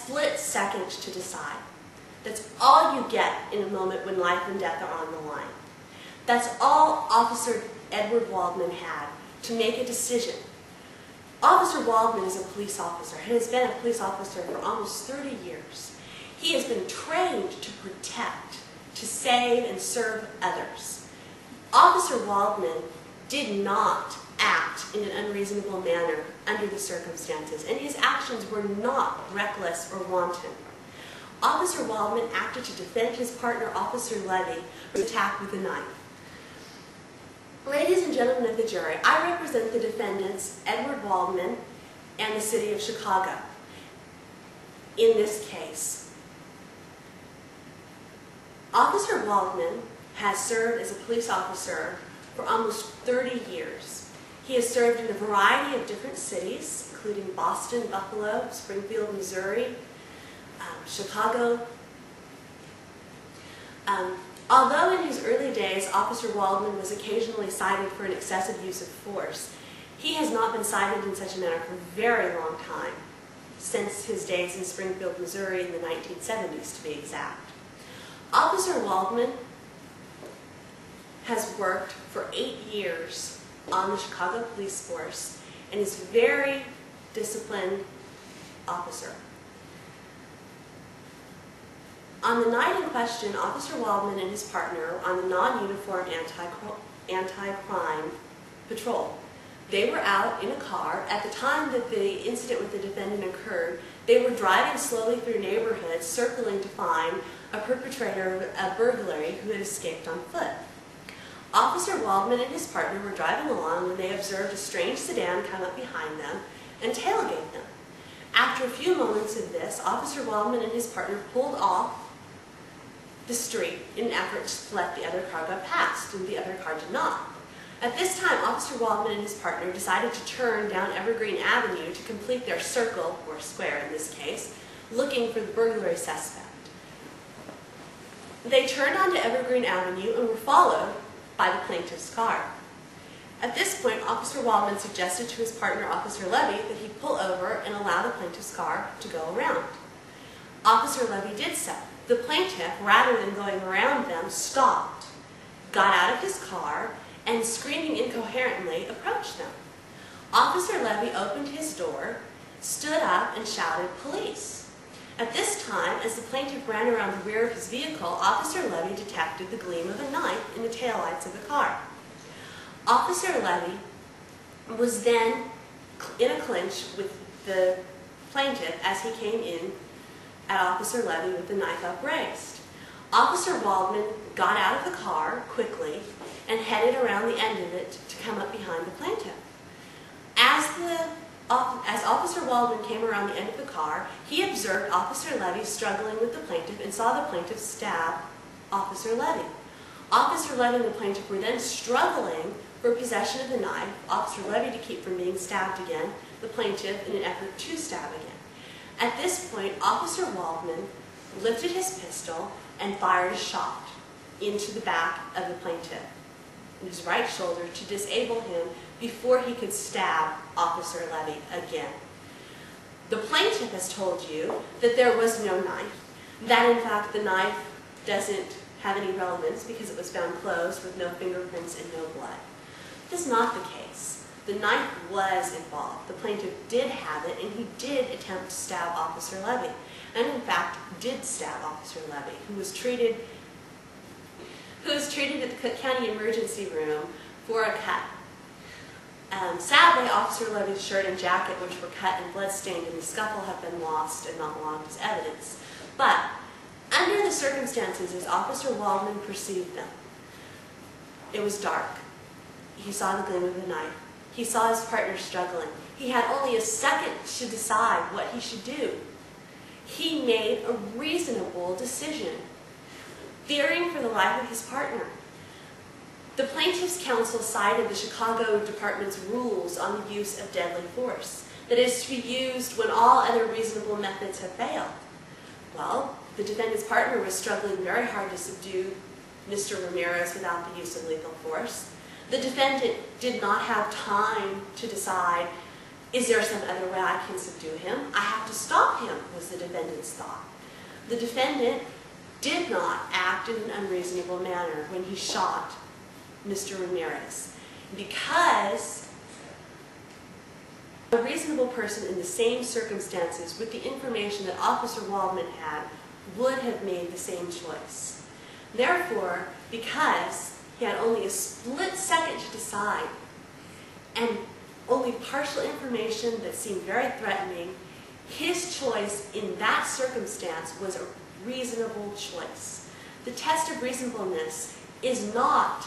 split second to decide. That's all you get in a moment when life and death are on the line. That's all Officer Edward Waldman had to make a decision. Officer Waldman is a police officer. He has been a police officer for almost 30 years. He has been trained to protect, to save and serve others. Officer Waldman did not act in an unreasonable manner under the circumstances, and his actions were not reckless or wanton. Officer Waldman acted to defend his partner, Officer Levy, from attack with a knife. Ladies and gentlemen of the jury, I represent the defendants, Edward Waldman and the City of Chicago, in this case. Officer Waldman has served as a police officer for almost 30 years. He has served in a variety of different cities, including Boston, Buffalo, Springfield, Missouri, Chicago. Although in his early days, Officer Waldman was occasionally cited for an excessive use of force, he has not been cited in such a manner for a very long time, since his days in Springfield, Missouri in the 1970s, to be exact. Officer Waldman has worked for 8 years on the Chicago police force and is a very disciplined officer. On the night in question, Officer Waldman and his partner were on the non-uniform anti-crime patrol. They were out in a car. At the time that the incident with the defendant occurred, they were driving slowly through neighborhoods, circling to find a perpetrator of a burglary who had escaped on foot. Officer Waldman and his partner were driving along when they observed a strange sedan come up behind them and tailgate them. After a few moments of this, Officer Waldman and his partner pulled off the street in an effort to let the other car go past, and the other car did not. At this time, Officer Waldman and his partner decided to turn down Evergreen Avenue to complete their circle, or square in this case, looking for the burglary suspect. They turned onto Evergreen Avenue and were followed by the plaintiff's car. At this point, Officer Waldman suggested to his partner, Officer Levy, that he pull over and allow the plaintiff's car to go around. Officer Levy did so. The plaintiff, rather than going around them, stopped, got out of his car, and screaming incoherently, approached them. Officer Levy opened his door, stood up, and shouted, "Police!" At this time, as the plaintiff ran around the rear of his vehicle, Officer Levy detected the gleam of a knife in the taillights of the car. Officer Levy was then in a clinch with the plaintiff as he came in at Officer Levy with the knife upraised. Officer Waldman got out of the car quickly and headed around the end of it to come up behind the plaintiff. As Officer Waldman came around the end of the car, he observed Officer Levy struggling with the plaintiff and saw the plaintiff stab Officer Levy. Officer Levy and the plaintiff were then struggling for possession of the knife, Officer Levy to keep from being stabbed again, the plaintiff in an effort to stab again. At this point, Officer Waldman lifted his pistol and fired a shot into the back of the plaintiff, in his right shoulder, to disable him before he could stab Officer Levy again. The plaintiff has told you that there was no knife, that in fact the knife doesn't have any relevance because it was found closed with no fingerprints and no blood. This is not the case. The knife was involved. The plaintiff did have it, and he did attempt to stab Officer Levy, and in fact did stab Officer Levy, who was treated at the Cook County Emergency Room for a cut. Sadly, Officer Levy's shirt and jacket, which were cut and blood-stained in the scuffle, have been lost and not logged as evidence. But under the circumstances as Officer Waldman perceived them, it was dark. He saw the gleam of the knife. He saw his partner struggling. He had only a second to decide what he should do. He made a reasonable decision, fearing for the life of his partner. The plaintiff's counsel cited the Chicago Department's rules on the use of deadly force, that is to be used when all other reasonable methods have failed. Well, the defendant's partner was struggling very hard to subdue Mr. Ramirez without the use of lethal force. The defendant did not have time to decide Is there some other way I can subdue him? I have to stop him, was the defendant's thought. The defendant did not act in an unreasonable manner when he shot Mr. Ramirez, because a reasonable person in the same circumstances with the information that Officer Waldman had would have made the same choice. Therefore, because he had only a split second to decide and only partial information that seemed very threatening, his choice in that circumstance was a reasonable choice. The test of reasonableness is not,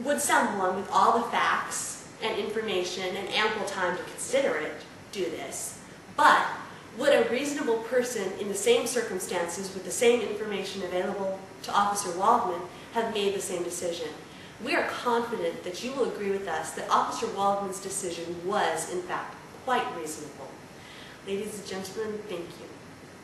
would someone with all the facts and information and ample time to consider it do this, but would a reasonable person in the same circumstances with the same information available to Officer Waldman have made the same decision? We are confident that you will agree with us that Officer Waldman's decision was, in fact, quite reasonable. Ladies and gentlemen, thank you.